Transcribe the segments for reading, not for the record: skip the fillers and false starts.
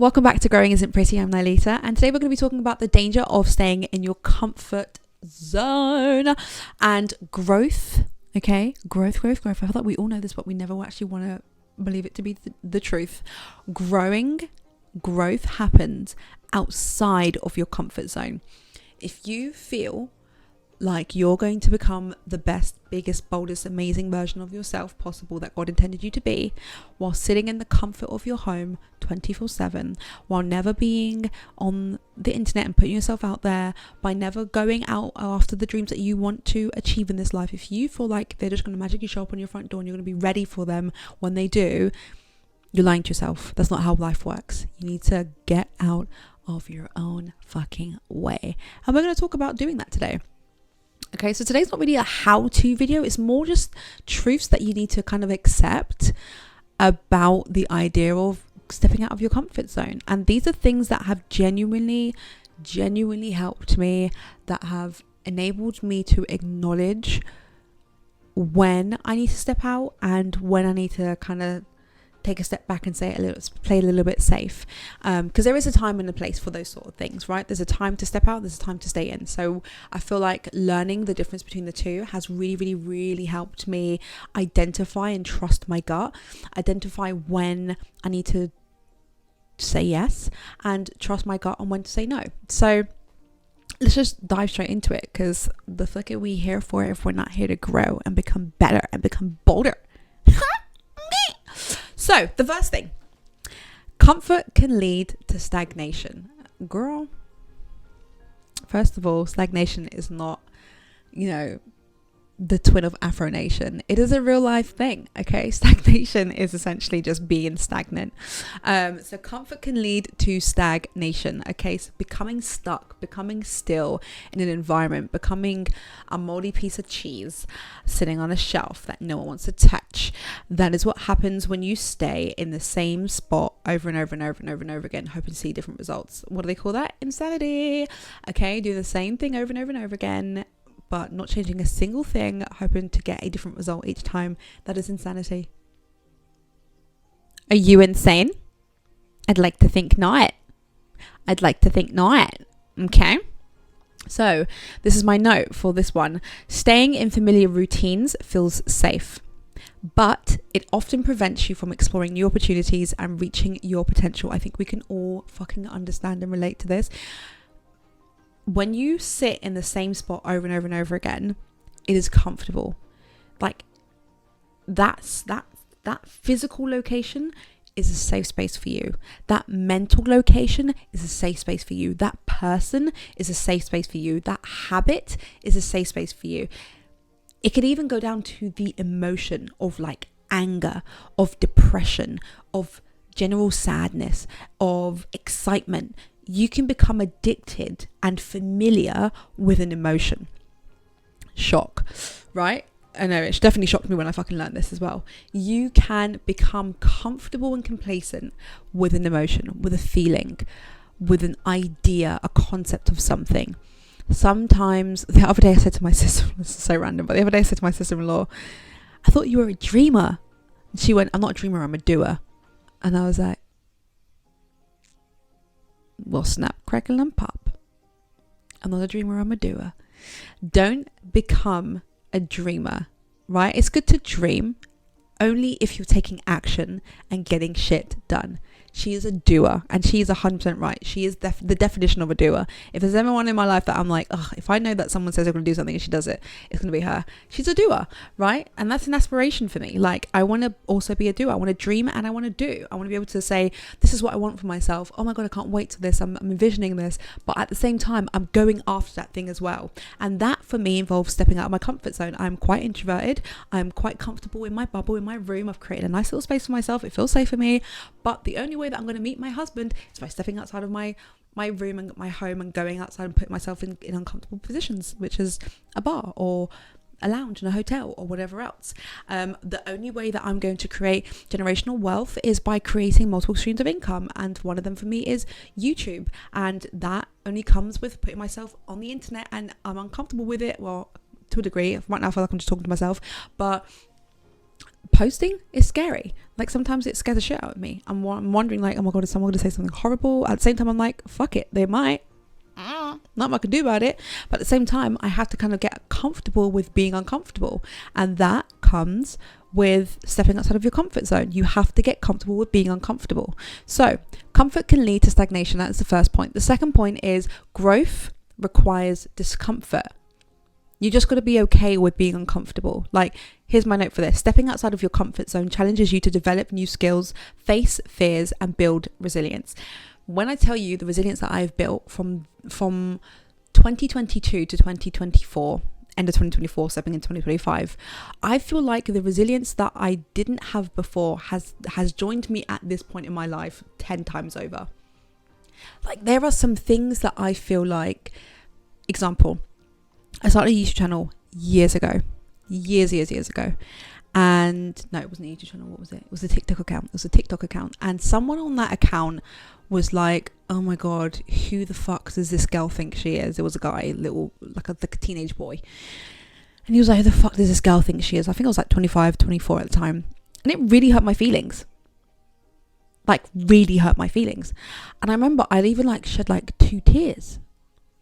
Welcome back to Growing Isn't Pretty. I'm Nilita, and today we're going to be talking about the danger of staying in your comfort zone and growth. Okay, growth. I feel like we all know this, but we never actually want to believe it to be the truth. Growth happens outside of your comfort zone. If you feel like you're going to become the best, biggest, boldest, amazing version of yourself possible that God intended you to be, while sitting in the comfort of your home 24/7, while never being on the internet and putting yourself out there, by never going out after the dreams that you want to achieve in this life, if you feel like they're just going to magically show up on your front door and you're going to be ready for them when they do, you're lying to yourself. That's not how life works. You need to get out of your own fucking way. And we're going to talk about doing that today. Okay, so today's not really a how-to video. It's more just truths that you need to kind of accept about the idea of stepping out of your comfort zone. And these are things that have genuinely helped me, that have enabled me to acknowledge when I need to step out and when I need to kind of take a step back and play a little bit safe, because there is a time and a place for those sort of things, right? There's a time to step out, there's a time to stay in. So I feel like learning the difference between the two has really helped me identify and trust my gut, identify when I need to say yes, and trust my gut on when to say no. So let's just dive straight into it, because the fuck are we here for if we're not here to grow and become better and become bolder? So, the first thing, comfort can lead to stagnation. Girl, first of all, stagnation is not, the twin of Afro-Nation. It is a real life thing, okay? Stagnation is essentially just being stagnant. So comfort can lead to stagnation, okay? So becoming stuck, becoming still in an environment, becoming a moldy piece of cheese sitting on a shelf that no one wants to touch. That is what happens when you stay in the same spot over and over again, hoping to see different results. What do they call that? Insanity. Okay, do the same thing over and over again, but not changing a single thing, hoping to get a different result each time. That is insanity. Are you insane? I'd like to think not. Okay. So this is my note for this one. Staying in familiar routines feels safe, but it often prevents you from exploring new opportunities and reaching your potential. I think we can all fucking understand and relate to this. When you sit in the same spot over and over again, it is comfortable. Like that physical location is a safe space for you. That mental location is a safe space for you. That person is a safe space for you. That habit is a safe space for you. It could even go down to the emotion of like anger, of depression, of general sadness, of excitement. You can become addicted and familiar with an emotion. Shock, right? I know, it definitely shocked me when I fucking learned this as well. You can become comfortable and complacent with an emotion, with a feeling, with an idea, a concept of something. Sometimes, the other day I said to my sister, this is so random, but the other day I said to my sister-in-law, I thought you were a dreamer. And she went, I'm not a dreamer, I'm a doer. And I was like, well, snap, crackle and pop. I'm not a dreamer, I'm a doer. Don't become a dreamer, right? It's good to dream only if you're taking action and getting shit done. She is a doer, and she is 100% right. She is the definition of a doer. If there's anyone in my life that I'm like, if I know that someone says they're going to do something and she does it, it's going to be her. She's a doer, right? And that's an aspiration for me. Like, I want to also be a doer. I want to dream and I want to do. I want to be able to say, this is what I want for myself. Oh my God, I can't wait to this. I'm envisioning this. But at the same time, I'm going after that thing as well. And that for me involves stepping out of my comfort zone. I'm quite introverted. I'm quite comfortable in my bubble, in my room. I've created a nice little space for myself. It feels safe for me. But the only way that I'm going to meet my husband is by stepping outside of my room and my home and going outside and putting myself in uncomfortable positions, which is a bar or a lounge in a hotel or whatever else. The only way that I'm going to create generational wealth is by creating multiple streams of income, and one of them for me is YouTube, and that only comes with putting myself on the internet, and I'm uncomfortable with it, well, to a degree. Right now I feel like I'm just talking to myself, but posting is scary. Like sometimes it scares the shit out of me. I'm wondering like, oh my God, is someone going to say something horrible? At the same time, I'm like, fuck it, they might. Not much I can do about it. But at the same time, I have to kind of get comfortable with being uncomfortable. And that comes with stepping outside of your comfort zone. You have to get comfortable with being uncomfortable. So comfort can lead to stagnation. That is the first point. The second point is growth requires discomfort. You just got to be okay with being uncomfortable. Like, here's my note for this. Stepping outside of your comfort zone challenges you to develop new skills, face fears, and build resilience. When I tell you the resilience that I've built from 2022 to 2024, end of 2024, stepping into 2025, I feel like the resilience that I didn't have before has joined me at this point in my life 10 times over. Like, there are some things that I feel like, example, I started a YouTube channel years ago. And no, it wasn't a YouTube channel. What was it? It was a TikTok account. It was a TikTok account. And someone on that account was like, oh my God, who the fuck does this girl think she is? It was a guy, like a teenage boy. And he was like, who the fuck does this girl think she is? I think I was like 25, 24 at the time. And it really hurt my feelings. Like, really hurt my feelings. And I remember I'd even like shed like 2 tears.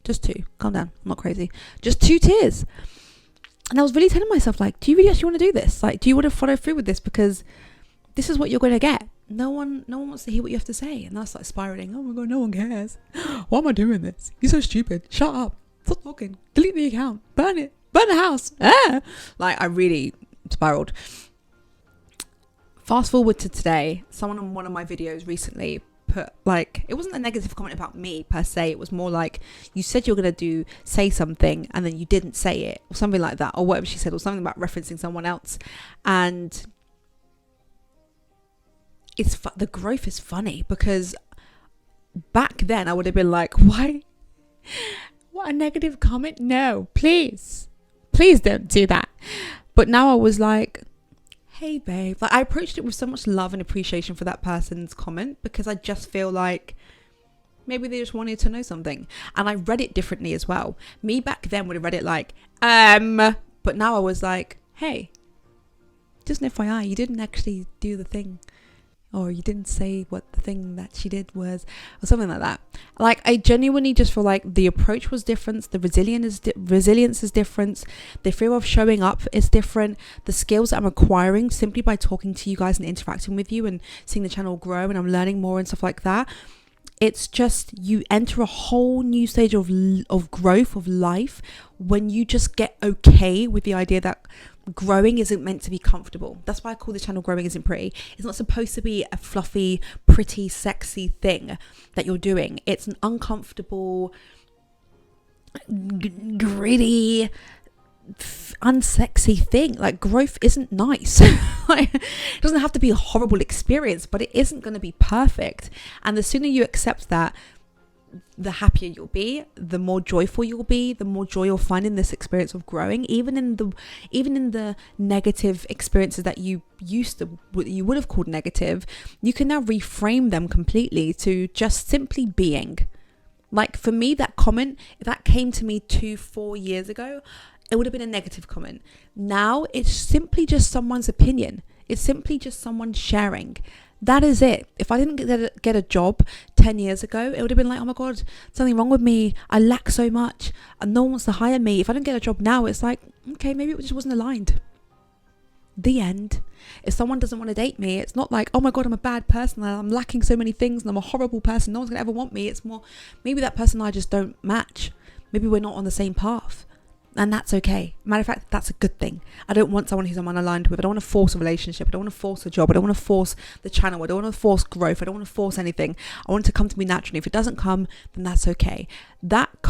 Just 2. Calm down. I'm not crazy. Just 2 tears. And I was really telling myself, like, do you really actually want to do this? Like, do you want to follow through with this? Because this is what you're going to get. No one wants to hear what you have to say. And that's like spiraling. Oh my God, no one cares. Why am I doing this? You're so stupid. Shut up. Stop talking. Delete the account. Burn it. Burn the house. Ah! Like, I really spiraled. Fast forward to today. Someone on one of my videos recently put, like, it wasn't a negative comment about me per se. It was more like, you said you were going to say something and then you didn't say it, or something like that, or whatever she said, or something about referencing someone else. And the growth is funny, because back then I would have been like, why? What a negative comment. No, please don't do that. But now I was like, hey babe, like, I approached it with so much love and appreciation for that person's comment, because I just feel like maybe they just wanted to know something. And I read it differently as well. Me back then would have read it like, but now I was like, hey, just an FYI, you didn't actually do the thing, or you didn't say what the thing that she did was, or something like that. Like, I genuinely just feel like the approach was different. The resilience is different. The fear of showing up is different. The skills that I'm acquiring simply by talking to you guys and interacting with you and seeing the channel grow, and I'm learning more and stuff like that. It's just, you enter a whole new stage of growth, of life, when you just get okay with the idea that growing isn't meant to be comfortable. That's why I call the channel Growing Isn't Pretty. It's not supposed to be a fluffy, pretty, sexy thing that you're doing. It's an uncomfortable, gritty, unsexy thing. Like, growth isn't nice. Like, it doesn't have to be a horrible experience, but it isn't going to be perfect. And the sooner you accept that, the happier you'll be, the more joyful you'll be, the more joy you'll find in this experience of growing. Even in the negative experiences that you would have called negative, you can now reframe them completely to just simply being. Like, for me, that comment, if that came to me 2-4 years ago, it would have been a negative comment. Now it's simply just someone's opinion. It's simply just someone sharing. That is it. If I didn't get a job 10 years ago, it would have been like, oh my God, something wrong with me. I lack so much and no one wants to hire me. If I don't get a job now, it's like, okay, maybe it just wasn't aligned. The end. If someone doesn't want to date me, it's not like, oh my God, I'm a bad person, I'm lacking so many things and I'm a horrible person, no one's gonna ever want me. It's more, maybe that person and I just don't match. Maybe we're not on the same path. And that's okay. Matter of fact, that's a good thing. I don't want someone who's I'm unaligned with. I don't want to force a relationship. I don't want to force a job. I don't want to force the channel. I don't want to force growth. I don't want to force anything. I want it to come to me naturally. If it doesn't come, then that's okay. That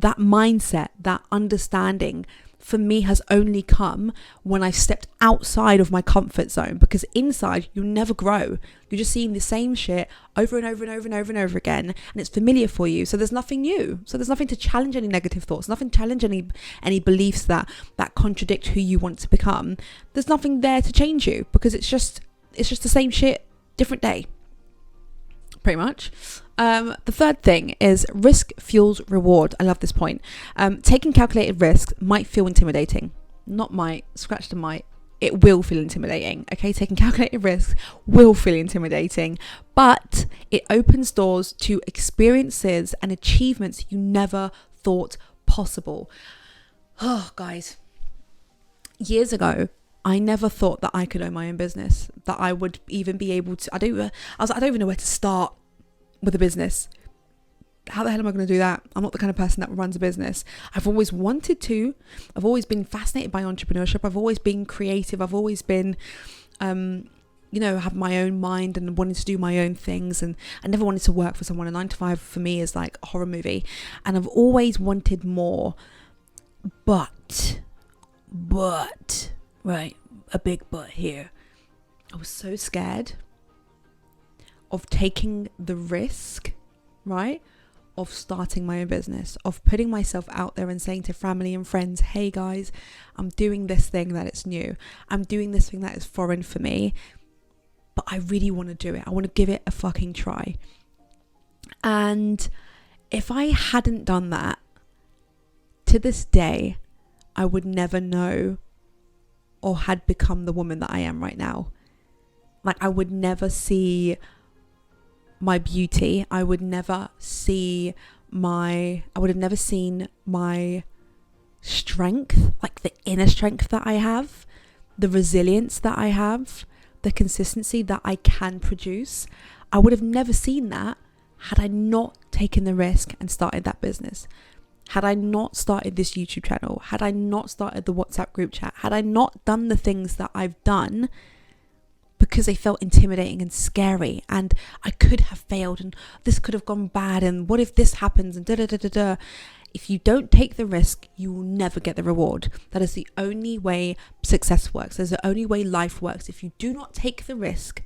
mindset, that understanding, for me, has only come when I stepped outside of my comfort zone, because inside you never grow. You're just seeing the same shit over and over and over and over and over again, and it's familiar for you. So there's nothing new. So there's nothing to challenge any negative thoughts, nothing to challenge any beliefs that contradict who you want to become. There's nothing there to change you, because it's just the same shit, different day. Pretty much. The third thing is risk fuels reward. I love this point. Taking calculated risks might feel intimidating. Not might, scratch the might. it will feel intimidating. Okay, taking calculated risks will feel intimidating, but it opens doors to experiences and achievements you never thought possible. Oh, guys, years ago, I never thought that I could own my own business, that I would even be able to. I don't even know where to start with a business. How the hell am I going to do that? I'm not the kind of person that runs a business. I've always wanted to. I've always been fascinated by entrepreneurship. I've always been creative. I've always been, have my own mind and wanting to do my own things. And I never wanted to work for someone. A 9 to 5 for me is like a horror movie. And I've always wanted more. But, right, a big but here. I was so scared of taking the risk, right? Of starting my own business, of putting myself out there and saying to family and friends, hey guys, I'm doing this thing that it's new. I'm doing this thing that is foreign for me, but I really want to do it. I want to give it a fucking try. And if I hadn't done that, to this day, I would never know or had become the woman that I am right now. Like, I would never see my beauty. I would have never seen my strength, like the inner strength that I have, the resilience that I have, the consistency that I can produce. I would have never seen that had I not taken the risk and started that business. Had I not started this YouTube channel, had I not started the WhatsApp group chat, had I not done the things that I've done, because they felt intimidating and scary, and I could have failed, and this could have gone bad, and what if this happens, and da-da-da-da-da. If you don't take the risk, you will never get the reward. That is the only way success works. That's the only way life works. If you do not take the risk,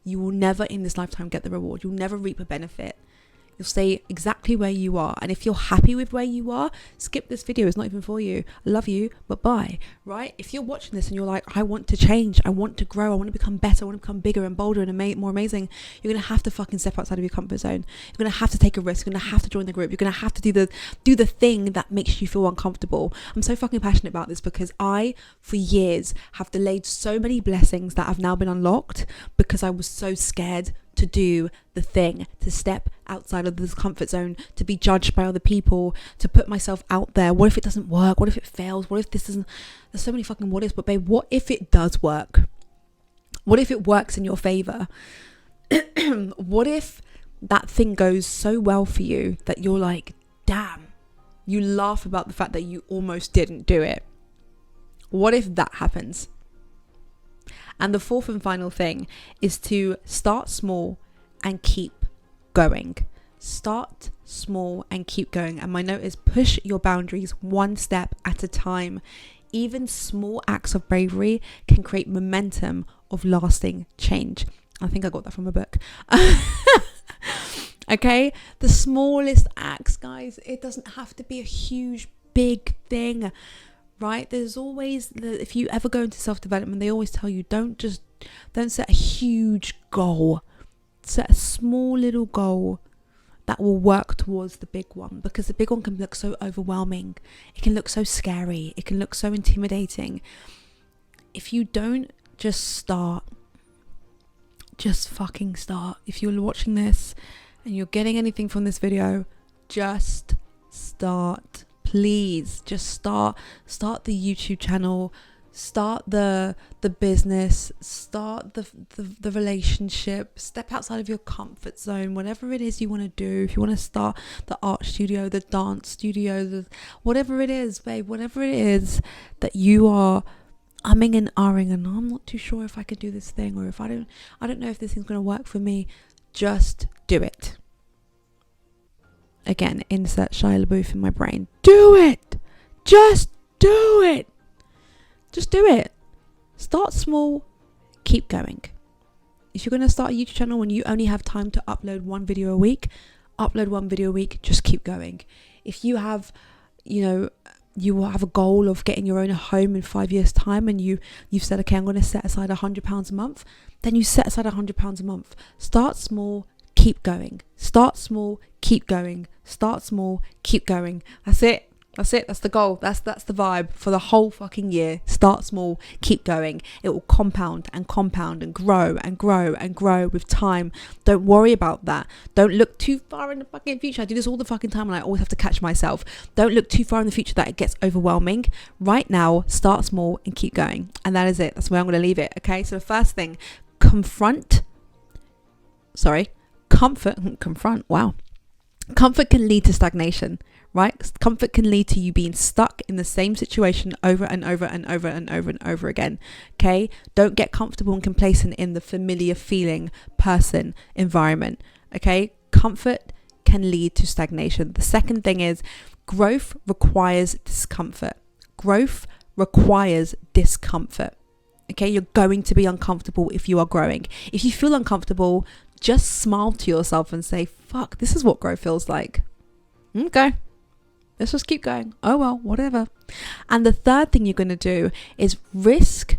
you will never in this lifetime get the reward. You'll never reap a benefit. You'll stay exactly where you are. And if you're happy with where you are, skip this video. It's not even for you. I love you, but bye, right? If you're watching this and you're like, I want to change, I want to grow, I want to become better, I want to become bigger and bolder and more amazing, you're going to have to fucking step outside of your comfort zone. You're going to have to take a risk. You're going to have to join the group. You're going to have to do the thing that makes you feel uncomfortable. I'm so fucking passionate about this because I, for years, have delayed so many blessings that have now been unlocked because I was so scared to do the thing, to step outside of this comfort zone, to be judged by other people, to put myself out there. What if it doesn't work? What if it fails? What if this doesn't? There's so many fucking what ifs, but babe, what if it does work? What if it works in your favor? What if that thing goes so well for you that you're like, damn, you laugh about the fact that you almost didn't do it? What if that happens? And the fourth and final thing is to start small and keep going. Start small and keep going. And my note is push your boundaries one step at a time. Even small acts of bravery can create momentum of lasting change. I think I got that from a book. Okay, the smallest acts, guys. It doesn't have to be a huge, big thing. Right? There's always, if you ever go into self-development, they always tell you don't set a huge goal. Set a small little goal that will work towards the big one, because the big one can look so overwhelming. It can look so scary. It can look so intimidating. If you don't just start, just fucking start. If you're watching this and you're getting anything from this video, just start. Please just start the YouTube channel, start the business, start the relationship, step outside of your comfort zone, whatever it is you want to do. If you want to start the art studio, the dance studio, whatever it is, babe, whatever it is that you are umming and ahhing and I'm not too sure if I could do this thing, or if I don't know if this thing's going to work for me, just do it. Again, insert Shia LaBeouf in my brain. Do it. Just do it. Just do it. Start small. Keep going. If you're going to start a YouTube channel and you only have time to upload one video a week, upload one video a week. Just keep going. If you have, you will have a goal of getting your own home in 5 years' time, and you've said, okay, I'm going to set aside £100 a month, then you set aside £100 a month. Start small. Keep going. Start small, keep going. Start small, keep going. That's it. That's it. That's the goal. That's the vibe for the whole fucking year. Start small, keep going. It will compound and compound and grow and grow and grow with time. Don't worry about that. Don't look too far in the fucking future. I do this all the fucking time and I always have to catch myself. Don't look too far in the future that it gets overwhelming. Right now, start small and keep going. And that is it. That's where I'm going to leave it. Okay. So the first thing, confront. Wow. Comfort can lead to stagnation, right? Comfort can lead to you being stuck in the same situation over and over and over and over and over again. Okay? Don't get comfortable and complacent in the familiar feeling, person, environment. Okay? Comfort can lead to stagnation. The second thing is growth requires discomfort. Growth requires discomfort. Okay? You're going to be uncomfortable if you are growing. If you feel uncomfortable, just smile to yourself and say, fuck, this is what growth feels like. Okay, let's just keep going. Oh well, whatever. And the third thing you're going to do is risk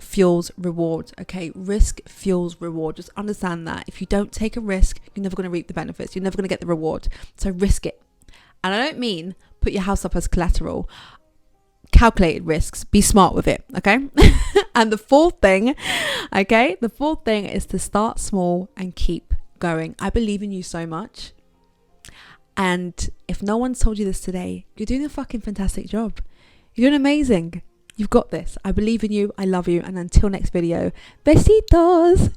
fuels reward. Okay, risk fuels reward. Just understand that if you don't take a risk, you're never going to reap the benefits. You're never going to get the reward. So risk it. And I don't mean put your house up as collateral. Calculated risks. Be smart with it. Okay. And the fourth thing is to start small and keep going. I believe in you so much. And if no one's told you this today, you're doing a fucking fantastic job. You're doing amazing. You've got this. I believe in you. I love you. And until next video, besitos.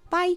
Bye.